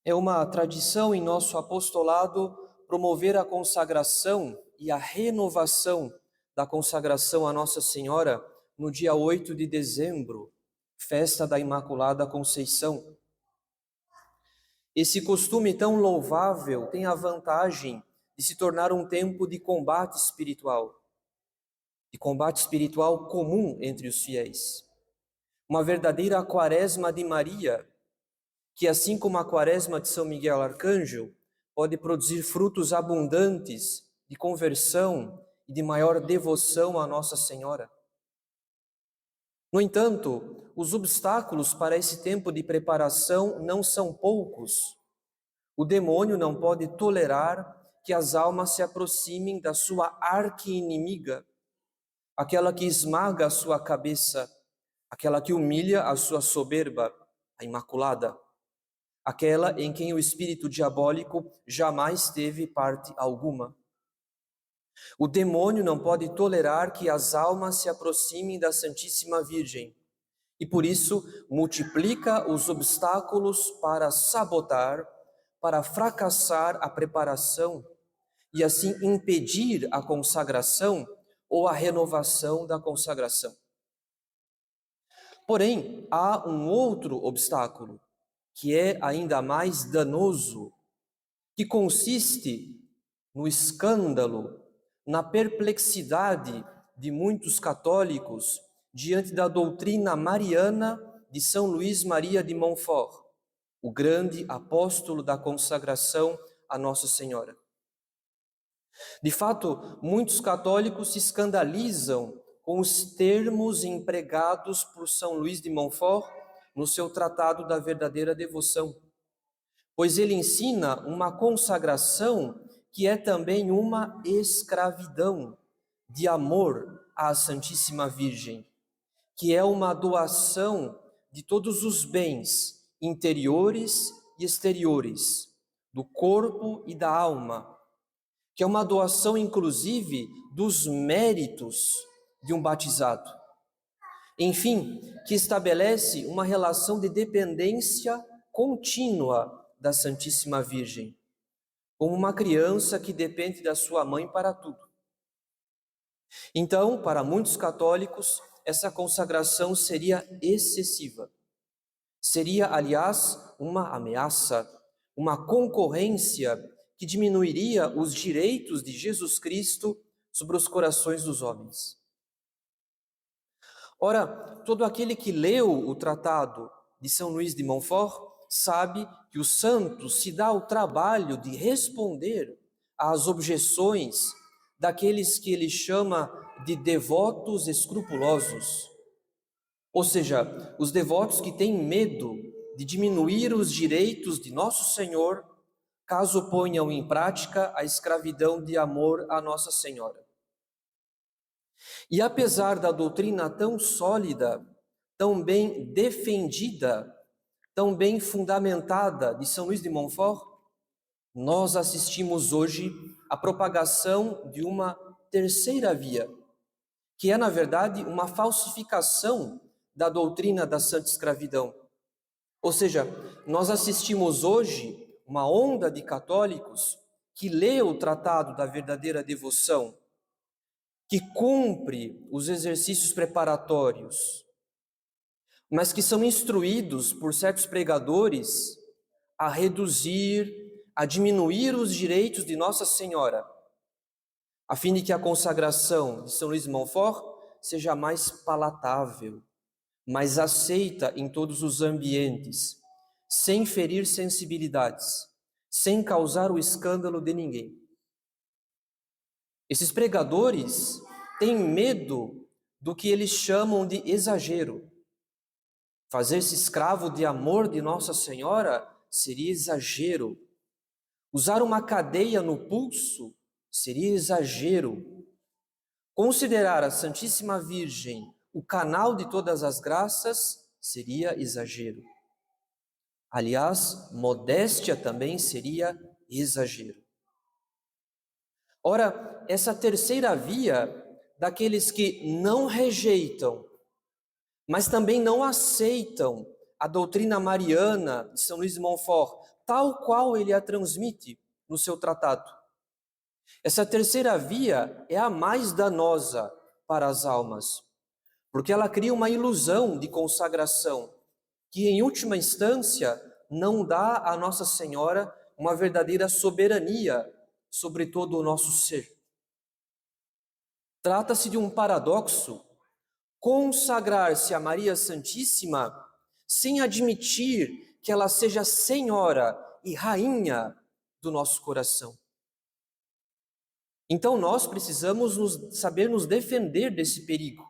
É uma tradição em nosso apostolado promover a consagração e a renovação da consagração a Nossa Senhora no dia 8 de dezembro, festa da Imaculada Conceição. Esse costume tão louvável tem a vantagem de se tornar um tempo de combate espiritual comum entre os fiéis. Uma verdadeira quaresma de Maria, que assim como a quaresma de São Miguel Arcanjo, pode produzir frutos abundantes de conversão e de maior devoção a Nossa Senhora. No entanto, os obstáculos para esse tempo de preparação não são poucos. O demônio não pode tolerar que as almas se aproximem da sua arqui-inimiga, aquela que esmaga a sua cabeça, aquela que humilha a sua soberba, a Imaculada, aquela em quem o espírito diabólico jamais teve parte alguma. O demônio não pode tolerar que as almas se aproximem da Santíssima Virgem e, por isso, multiplica os obstáculos para sabotar, para fracassar a preparação e, assim, impedir a consagração ou a renovação da consagração. Porém, há um outro obstáculo, que é ainda mais danoso, que consiste no escândalo, na perplexidade de muitos católicos diante da doutrina mariana de São Luís Maria de Montfort, o grande apóstolo da consagração a Nossa Senhora. De fato, muitos católicos se escandalizam com os termos empregados por São Luís de Montfort no seu Tratado da Verdadeira Devoção, pois ele ensina uma consagração que é também uma escravidão de amor à Santíssima Virgem, que é uma doação de todos os bens interiores e exteriores, do corpo e da alma, que é uma doação, inclusive, dos méritos de um batizado. Enfim, que estabelece uma relação de dependência contínua da Santíssima Virgem, como uma criança que depende da sua mãe para tudo. Então, para muitos católicos, essa consagração seria excessiva. Seria, aliás, uma ameaça, uma concorrência que diminuiria os direitos de Jesus Cristo sobre os corações dos homens. Ora, todo aquele que leu o tratado de São Luís de Montfort sabe que o santo se dá o trabalho de responder às objeções daqueles que ele chama de devotos escrupulosos. Ou seja, os devotos que têm medo de diminuir os direitos de Nosso Senhor, caso ponham em prática a escravidão de amor a Nossa Senhora. E apesar da doutrina tão sólida, tão bem defendida, tão bem fundamentada de São Luís de Montfort, nós assistimos hoje à propagação de uma terceira via, que é, na verdade, uma falsificação da doutrina da santa escravidão. Ou seja, nós assistimos hoje uma onda de católicos que lê o Tratado da Verdadeira Devoção, que cumpre os exercícios preparatórios, mas que são instruídos por certos pregadores a reduzir, a diminuir os direitos de Nossa Senhora, a fim de que a consagração de São Luís de Montfort seja mais palatável, mais aceita em todos os ambientes, sem ferir sensibilidades, sem causar o escândalo de ninguém. Esses pregadores têm medo do que eles chamam de exagero. Fazer-se escravo de amor de Nossa Senhora seria exagero. Usar uma cadeia no pulso seria exagero. Considerar a Santíssima Virgem o canal de todas as graças seria exagero. Aliás, modéstia também seria exagero. Ora, essa terceira via daqueles que não rejeitam, mas também não aceitam a doutrina mariana de São Luís de Montfort, tal qual ele a transmite no seu tratado. Essa terceira via é a mais danosa para as almas, porque ela cria uma ilusão de consagração, que em última instância não dá a Nossa Senhora uma verdadeira soberania sobre todo o nosso ser. Trata-se de um paradoxo consagrar-se a Maria Santíssima sem admitir que ela seja Senhora e Rainha do nosso coração. Então nós precisamos saber nos defender desse perigo.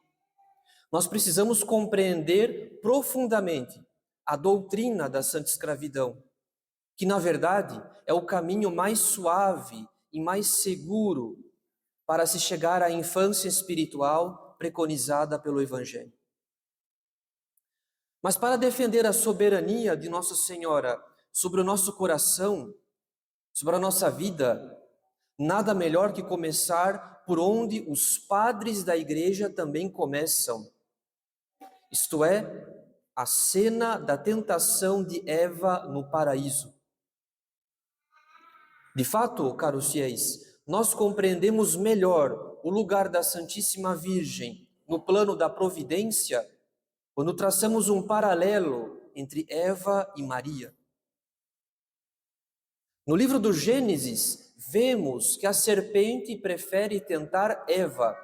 Nós precisamos compreender profundamente a doutrina da santa escravidão, que na verdade é o caminho mais suave e mais seguro para se chegar à infância espiritual preconizada pelo Evangelho. Mas para defender a soberania de Nossa Senhora sobre o nosso coração, sobre a nossa vida, nada melhor que começar por onde os padres da igreja também começam. Isto é, a cena da tentação de Eva no paraíso. De fato, caros fiéis, nós compreendemos melhor o lugar da Santíssima Virgem no plano da providência quando traçamos um paralelo entre Eva e Maria. No livro do Gênesis, vemos que a serpente prefere tentar Eva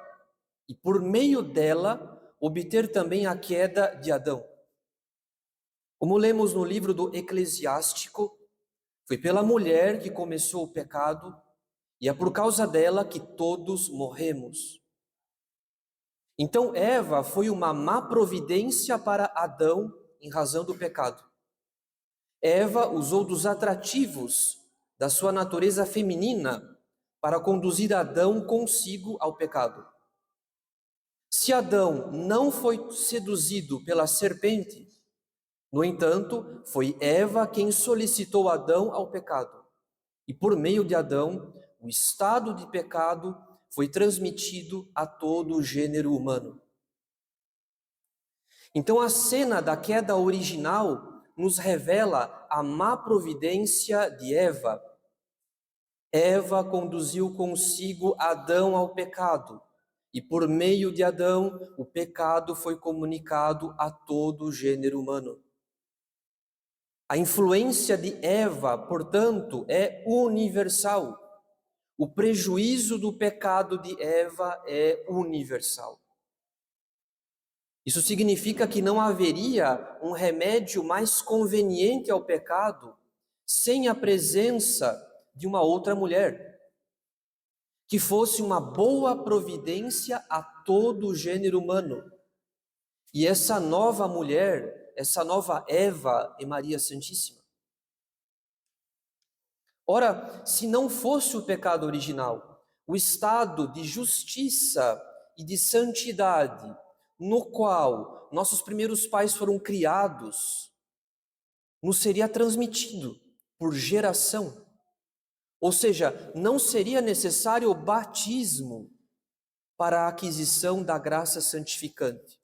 e, por meio dela, obter também a queda de Adão. Como lemos no livro do Eclesiástico, foi pela mulher que começou o pecado e é por causa dela que todos morremos. Então Eva foi uma má providência para Adão em razão do pecado. Eva usou dos atrativos da sua natureza feminina para conduzir Adão consigo ao pecado. Se Adão não foi seduzido pela serpente, no entanto, foi Eva quem solicitou Adão ao pecado. E por meio de Adão, o estado de pecado foi transmitido a todo o gênero humano. Então a cena da queda original nos revela a má providência de Eva. Eva conduziu consigo Adão ao pecado, e por meio de Adão, o pecado foi comunicado a todo o gênero humano. A influência de Eva, portanto, é universal. O prejuízo do pecado de Eva é universal. Isso significa que não haveria um remédio mais conveniente ao pecado sem a presença de uma outra mulher, que fosse uma boa providência a todo o gênero humano. E essa nova mulher, essa nova Eva é Maria Santíssima. Ora, se não fosse o pecado original, o estado de justiça e de santidade no qual nossos primeiros pais foram criados, nos seria transmitido por geração. Ou seja, não seria necessário o batismo para a aquisição da graça santificante.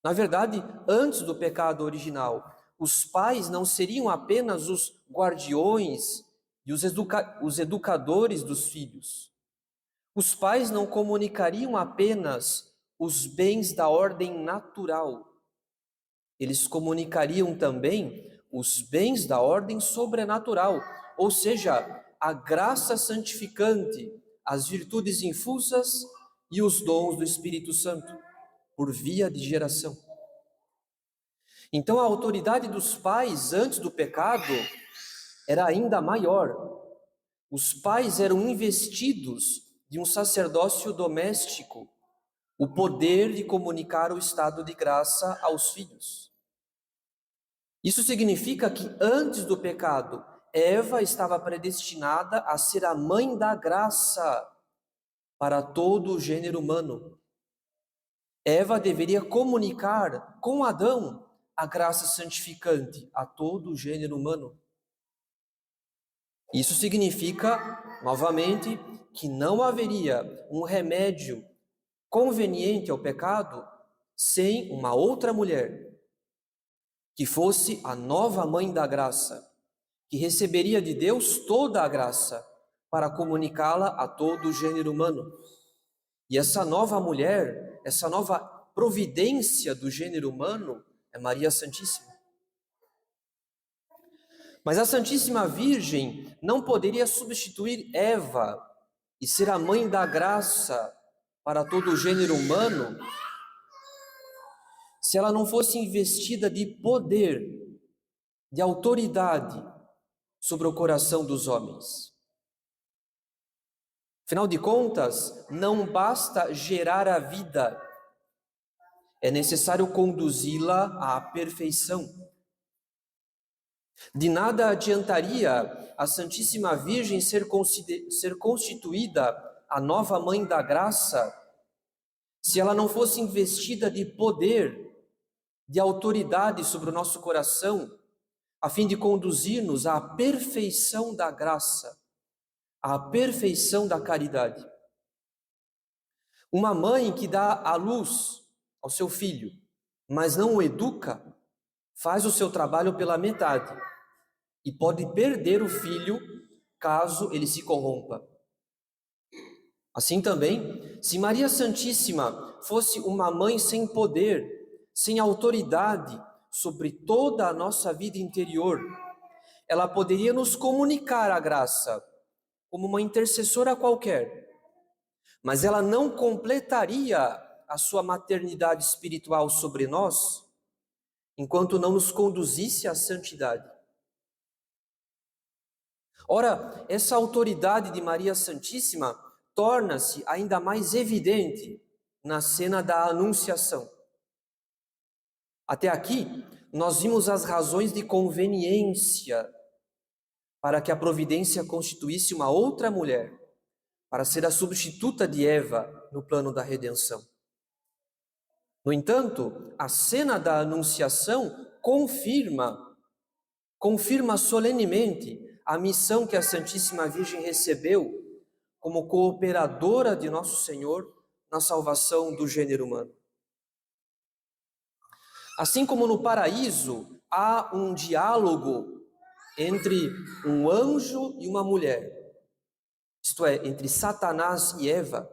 Na verdade, antes do pecado original, os pais não seriam apenas os guardiões e os educadores dos filhos. Os pais não comunicariam apenas os bens da ordem natural. Eles comunicariam também os bens da ordem sobrenatural, ou seja, a graça santificante, as virtudes infusas e os dons do Espírito Santo, por via de geração. Então a autoridade dos pais antes do pecado era ainda maior. Os pais eram investidos de um sacerdócio doméstico, o poder de comunicar o estado de graça aos filhos. Isso significa que antes do pecado, Eva estava predestinada a ser a mãe da graça para todo o gênero humano. Eva deveria comunicar com Adão a graça santificante a todo o gênero humano. Isso significa, novamente, que não haveria um remédio conveniente ao pecado sem uma outra mulher. que fosse a nova mãe da graça, que receberia de Deus toda a graça para comunicá-la a todo o gênero humano. E essa nova mulher, essa nova providência do gênero humano é Maria Santíssima. Mas a Santíssima Virgem não poderia substituir Eva e ser a mãe da graça para todo o gênero humano se ela não fosse investida de poder, de autoridade sobre o coração dos homens. Afinal de contas, não basta gerar a vida, é necessário conduzi-la à perfeição. De nada adiantaria a Santíssima Virgem ser constituída a nova mãe da graça se ela não fosse investida de poder, de autoridade sobre o nosso coração, a fim de conduzir-nos à perfeição da graça, à perfeição da caridade. Uma mãe que dá a luz ao seu filho, mas não o educa, faz o seu trabalho pela metade e pode perder o filho caso ele se corrompa. Assim também, se Maria Santíssima fosse uma mãe sem poder, sem autoridade sobre toda a nossa vida interior, ela poderia nos comunicar a graça como uma intercessora qualquer, mas ela não completaria a sua maternidade espiritual sobre nós enquanto não nos conduzisse à santidade. Ora, essa autoridade de Maria Santíssima torna-se ainda mais evidente na cena da Anunciação. Até aqui, nós vimos as razões de conveniência para que a providência constituísse uma outra mulher, para ser a substituta de Eva no plano da redenção. No entanto, a cena da Anunciação confirma solenemente a missão que a Santíssima Virgem recebeu como cooperadora de Nosso Senhor na salvação do gênero humano. Assim como no paraíso há um diálogo entre um anjo e uma mulher, isto é, entre Satanás e Eva,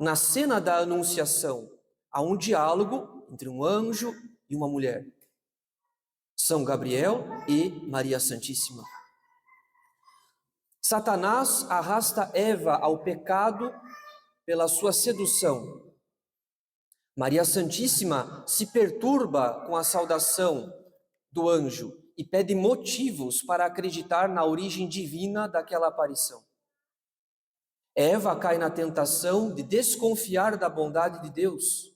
na cena da Anunciação há um diálogo entre um anjo e uma mulher, São Gabriel e Maria Santíssima. Satanás arrasta Eva ao pecado pela sua sedução. Maria Santíssima se perturba com a saudação do anjo e pede motivos para acreditar na origem divina daquela aparição. Eva cai na tentação de desconfiar da bondade de Deus.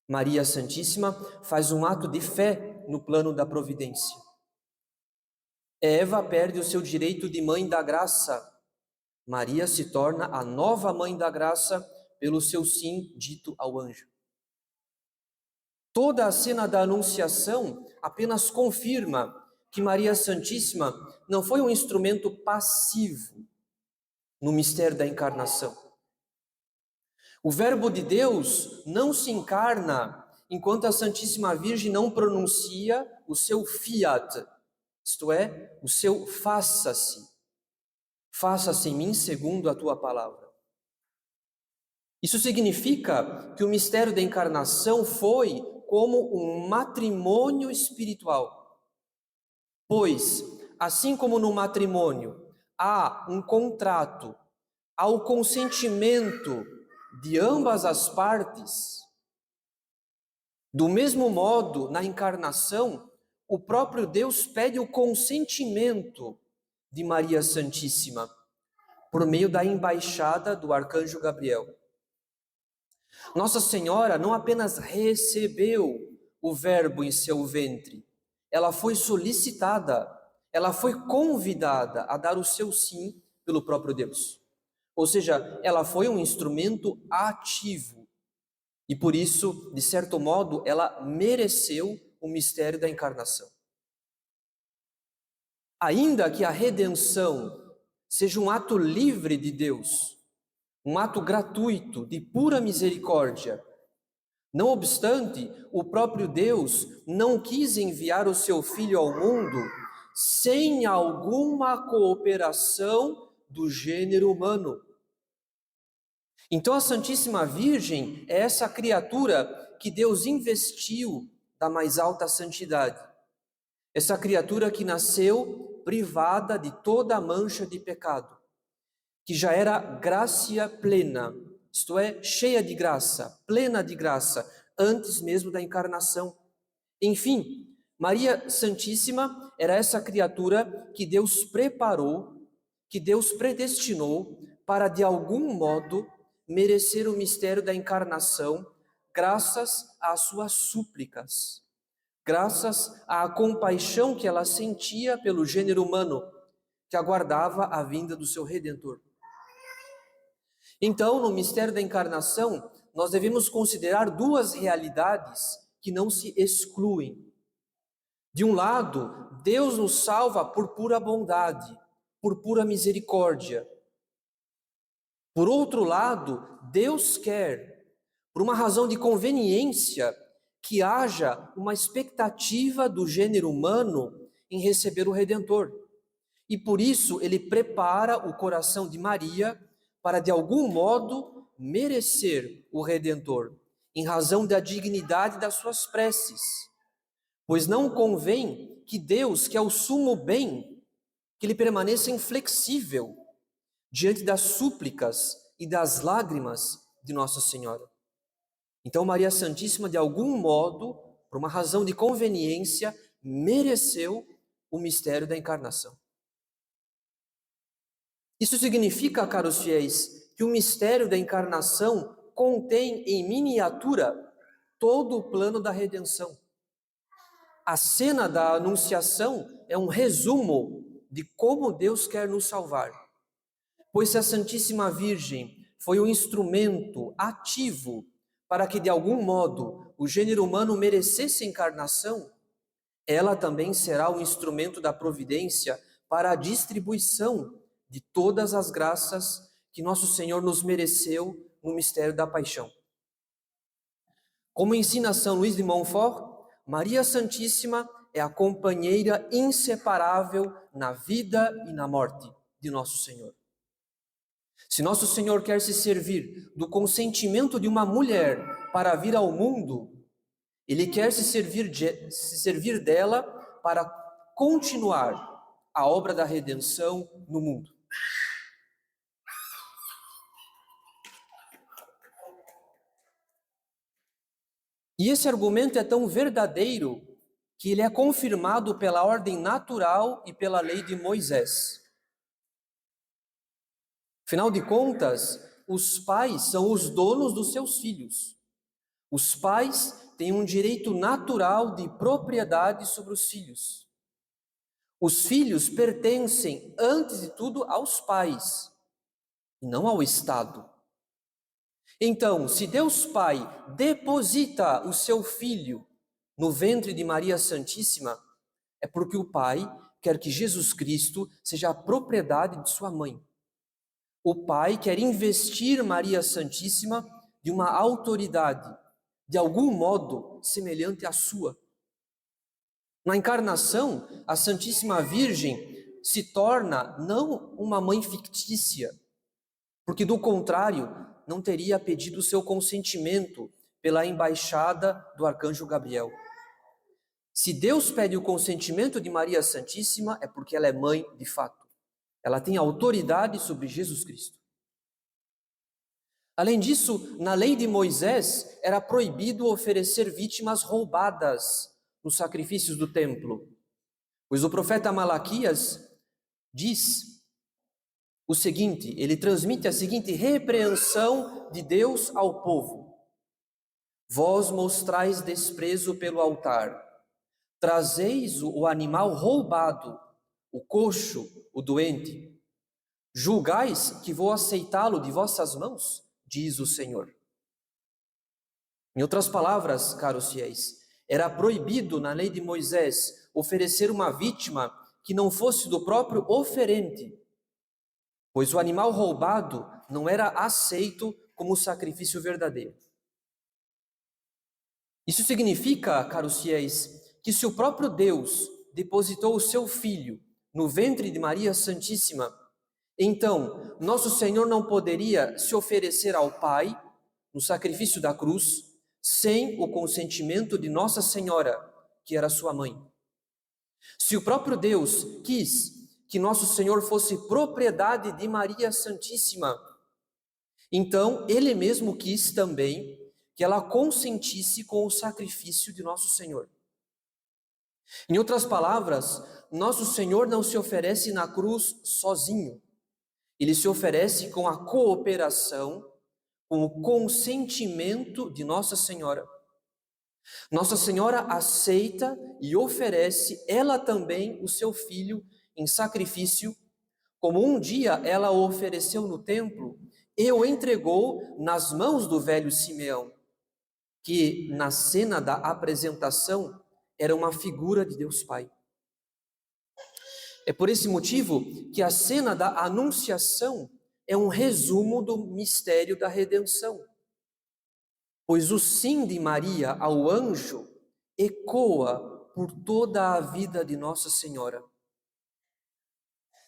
Maria Santíssima faz um ato de fé no plano da providência. Eva perde o seu direito de mãe da graça. Maria se torna a nova mãe da graça pelo seu sim dito ao anjo. Toda a cena da Anunciação apenas confirma que Maria Santíssima não foi um instrumento passivo no mistério da encarnação. O Verbo de Deus não se encarna enquanto a Santíssima Virgem não pronuncia o seu fiat, isto é, o seu faça-se. Faça-se em mim segundo a tua palavra. Isso significa que o mistério da encarnação foi como um matrimônio espiritual. Pois, assim como no matrimônio há um contrato, há o consentimento de ambas as partes, do mesmo modo, na encarnação, o próprio Deus pede o consentimento de Maria Santíssima por meio da embaixada do arcanjo Gabriel. Nossa Senhora não apenas recebeu o Verbo em seu ventre, ela foi solicitada, ela foi convidada a dar o seu sim pelo próprio Deus. Ou seja, ela foi um instrumento ativo e por isso, de certo modo, ela mereceu o mistério da encarnação. Ainda que a redenção seja um ato livre de Deus, um ato gratuito, de pura misericórdia, Não obstante, o próprio Deus não quis enviar o seu Filho ao mundo sem alguma cooperação do gênero humano. Então a Santíssima Virgem é essa criatura que Deus investiu da mais alta santidade. Essa criatura que nasceu privada de toda mancha de pecado, que já era gracia plena, isto é, cheia de graça, plena de graça, antes mesmo da encarnação. Enfim, Maria Santíssima era essa criatura que Deus preparou, que Deus predestinou para, de algum modo, merecer o mistério da encarnação, graças às suas súplicas, graças à compaixão que ela sentia pelo gênero humano, que aguardava a vinda do seu Redentor. Então, no mistério da encarnação, nós devemos considerar duas realidades que não se excluem. De um lado, Deus nos salva por pura bondade, por pura misericórdia. Por outro lado, Deus quer, por uma razão de conveniência, que haja uma expectativa do gênero humano em receber o Redentor. E por isso ele prepara o coração de Maria para, de algum modo, merecer o Redentor, em razão da dignidade das suas preces. Pois não convém que Deus, que é o sumo bem, que ele permaneça inflexível diante das súplicas e das lágrimas de Nossa Senhora. Então Maria Santíssima, de algum modo, por uma razão de conveniência, mereceu o mistério da encarnação. Isso significa, caros fiéis, que o mistério da encarnação contém em miniatura todo o plano da redenção. A cena da Anunciação é um resumo de como Deus quer nos salvar. Pois se a Santíssima Virgem foi um instrumento ativo para que, de algum modo, o gênero humano merecesse encarnação, ela também será um instrumento da providência para a distribuição de todas as graças que Nosso Senhor nos mereceu no mistério da paixão. Como ensina São Luís de Montfort, Maria Santíssima é a companheira inseparável na vida e na morte de Nosso Senhor. Se Nosso Senhor quer se servir do consentimento de uma mulher para vir ao mundo, Ele quer se servir dela para continuar a obra da redenção no mundo. E esse argumento é tão verdadeiro que ele é confirmado pela ordem natural e pela lei de Moisés. Afinal de contas, os pais são os donos dos seus filhos. Os pais têm um direito natural de propriedade sobre os filhos. Os filhos pertencem, antes de tudo, aos pais, e não ao Estado. Então, se Deus Pai deposita o seu Filho no ventre de Maria Santíssima, é porque o Pai quer que Jesus Cristo seja a propriedade de sua mãe. O Pai quer investir Maria Santíssima de uma autoridade, de algum modo semelhante à sua. Na encarnação, a Santíssima Virgem se torna não uma mãe fictícia, porque do contrário, não teria pedido o seu consentimento pela embaixada do arcanjo Gabriel. Se Deus pede o consentimento de Maria Santíssima, é porque ela é mãe de fato. Ela tem autoridade sobre Jesus Cristo. Além disso, na lei de Moisés, era proibido oferecer vítimas roubadas nos sacrifícios do templo, pois o profeta Malaquias diz o seguinte, ele transmite a seguinte repreensão de Deus ao povo: vós mostrais desprezo pelo altar, trazeis o animal roubado, o coxo, o doente, julgais que vou aceitá-lo de vossas mãos, diz o Senhor. Em outras palavras, caros fiéis, era proibido na lei de Moisés oferecer uma vítima que não fosse do próprio oferente, pois o animal roubado não era aceito como sacrifício verdadeiro. Isso significa, caros fiéis, que se o próprio Deus depositou o seu Filho no ventre de Maria Santíssima, então nosso Senhor não poderia se oferecer ao Pai no sacrifício da cruz sem o consentimento de Nossa Senhora, que era sua mãe. Se o próprio Deus quis que nosso Senhor fosse propriedade de Maria Santíssima, então Ele mesmo quis também que ela consentisse com o sacrifício de nosso Senhor. Em outras palavras, nosso Senhor não se oferece na cruz sozinho. Ele se oferece com a cooperação, com o consentimento de Nossa Senhora. Nossa Senhora aceita e oferece ela também o seu filho em sacrifício, como um dia ela o ofereceu no templo e o entregou nas mãos do velho Simeão, que na cena da apresentação era uma figura de Deus Pai. É por esse motivo que a cena da Anunciação é um resumo do mistério da redenção, pois o sim de Maria ao anjo ecoa por toda a vida de Nossa Senhora.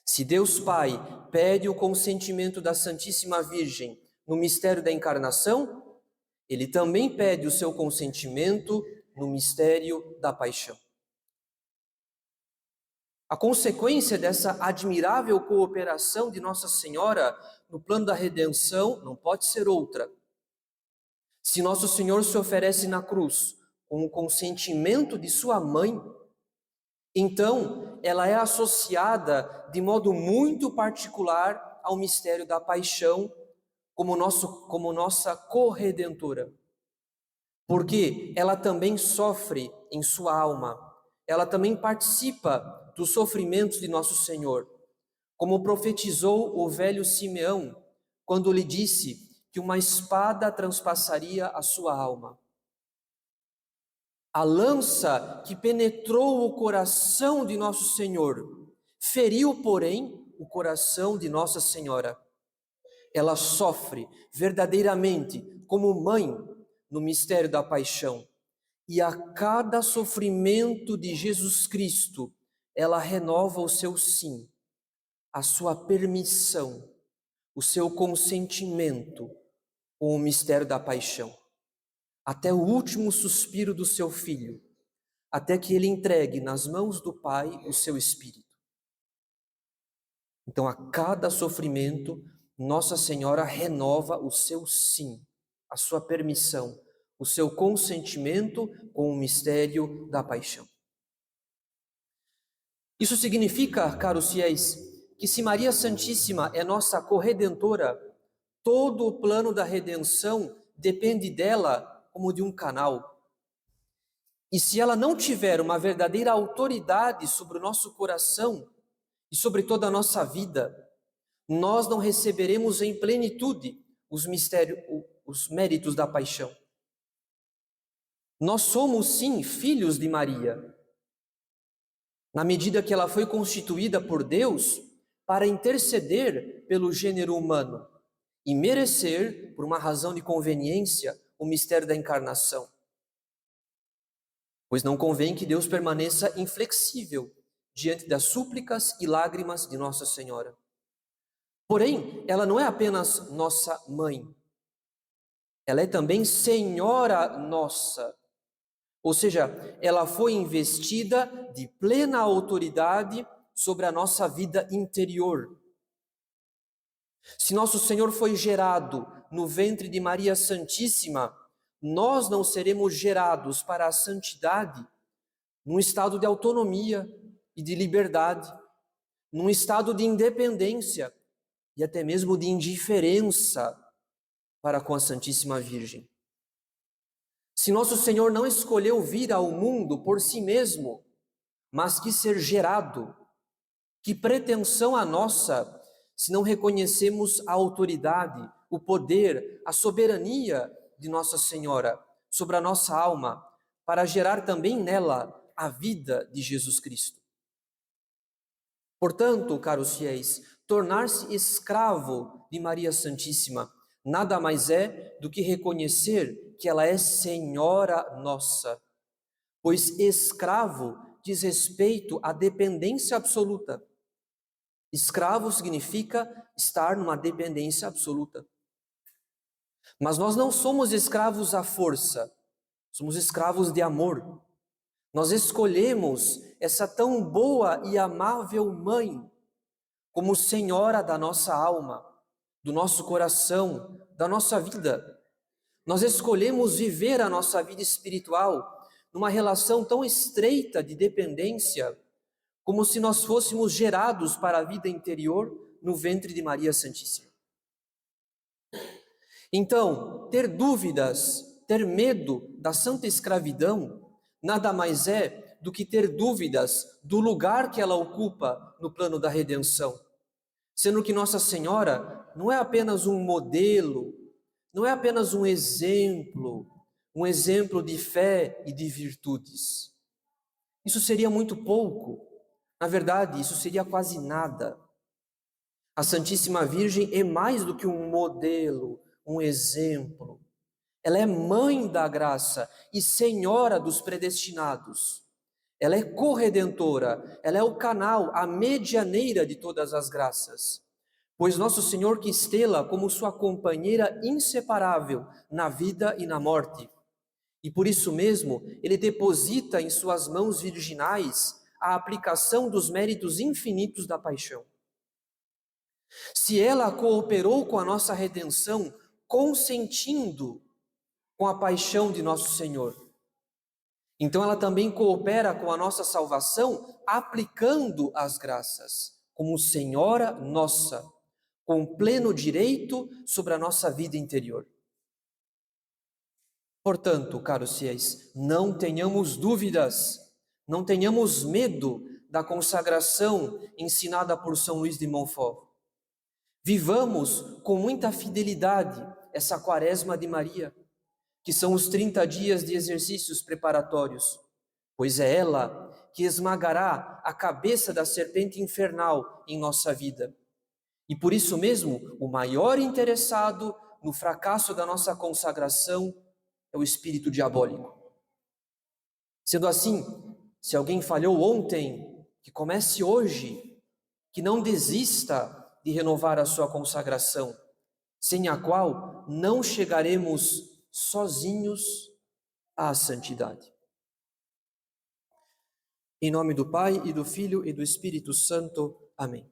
Se Deus Pai pede o consentimento da Santíssima Virgem no mistério da encarnação, Ele também pede o seu consentimento no mistério da paixão. A consequência dessa admirável cooperação de Nossa Senhora no plano da redenção não pode ser outra. Se Nosso Senhor se oferece na cruz com o consentimento de sua mãe, então ela é associada de modo muito particular ao mistério da paixão como nossa corredentora. Porque ela também sofre em sua alma, ela também participa dos sofrimentos de nosso Senhor, como profetizou o velho Simeão, quando lhe disse que uma espada transpassaria a sua alma. A lança que penetrou o coração de nosso Senhor, feriu, porém, o coração de Nossa Senhora. Ela sofre verdadeiramente como mãe no mistério da paixão. E a cada sofrimento de Jesus Cristo, ela renova o seu sim, a sua permissão, o seu consentimento com o mistério da paixão, até o último suspiro do seu Filho, até que ele entregue nas mãos do Pai o seu Espírito. Então, a cada sofrimento, Nossa Senhora renova o seu sim, a sua permissão, o seu consentimento com o mistério da paixão. Isso significa, caros fiéis, que se Maria Santíssima é nossa corredentora, todo o plano da redenção depende dela como de um canal. E se ela não tiver uma verdadeira autoridade sobre o nosso coração e sobre toda a nossa vida, nós não receberemos em plenitude os méritos da paixão. Nós somos, sim, filhos de Maria, na medida que ela foi constituída por Deus para interceder pelo gênero humano e merecer, por uma razão de conveniência, o mistério da encarnação. Pois não convém que Deus permaneça inflexível diante das súplicas e lágrimas de Nossa Senhora. Porém, ela não é apenas nossa mãe, ela é também Senhora nossa. Ou seja, ela foi investida de plena autoridade sobre a nossa vida interior. Se nosso Senhor foi gerado no ventre de Maria Santíssima, nós não seremos gerados para a santidade num estado de autonomia e de liberdade, num estado de independência e até mesmo de indiferença para com a Santíssima Virgem. Se nosso Senhor não escolheu vir ao mundo por si mesmo, mas quis ser gerado, que pretensão a nossa se não reconhecemos a autoridade, o poder, a soberania de Nossa Senhora sobre a nossa alma, para gerar também nela a vida de Jesus Cristo. Portanto, caros fiéis, tornar-se escravo de Maria Santíssima nada mais é do que reconhecer que ela é senhora nossa, pois escravo diz respeito à dependência absoluta. Escravo significa estar numa dependência absoluta. Mas nós não somos escravos à força, somos escravos de amor. Nós escolhemos essa tão boa e amável mãe como senhora da nossa alma, do nosso coração, da nossa vida. Nós escolhemos viver a nossa vida espiritual numa relação tão estreita de dependência, como se nós fôssemos gerados para a vida interior no ventre de Maria Santíssima. Então, ter dúvidas, ter medo da santa escravidão, nada mais é do que ter dúvidas do lugar que ela ocupa no plano da redenção. Sendo que Nossa Senhora não é apenas um modelo, não é apenas um exemplo de fé e de virtudes. Isso seria muito pouco. Na verdade, isso seria quase nada. A Santíssima Virgem é mais do que um modelo, um exemplo. Ela é mãe da graça e senhora dos predestinados. Ela é corredentora, ela é o canal, a medianeira de todas as graças. Pois nosso Senhor quis tê-la como sua companheira inseparável na vida e na morte. E por isso mesmo, ele deposita em suas mãos virginais a aplicação dos méritos infinitos da paixão. Se ela cooperou com a nossa redenção, consentindo com a paixão de nosso Senhor, então ela também coopera com a nossa salvação, aplicando as graças, como Senhora nossa, com pleno direito sobre a nossa vida interior. Portanto, caros fiéis, não tenhamos dúvidas, não tenhamos medo da consagração ensinada por São Luís de Montfort. Vivamos com muita fidelidade essa Quaresma de Maria, que são os 30 dias de exercícios preparatórios, pois é ela que esmagará a cabeça da serpente infernal em nossa vida. E por isso mesmo, o maior interessado no fracasso da nossa consagração é o espírito diabólico. Sendo assim, se alguém falhou ontem, que comece hoje, que não desista de renovar a sua consagração, sem a qual não chegaremos sozinhos à santidade. Em nome do Pai, e do Filho, e do Espírito Santo. Amém.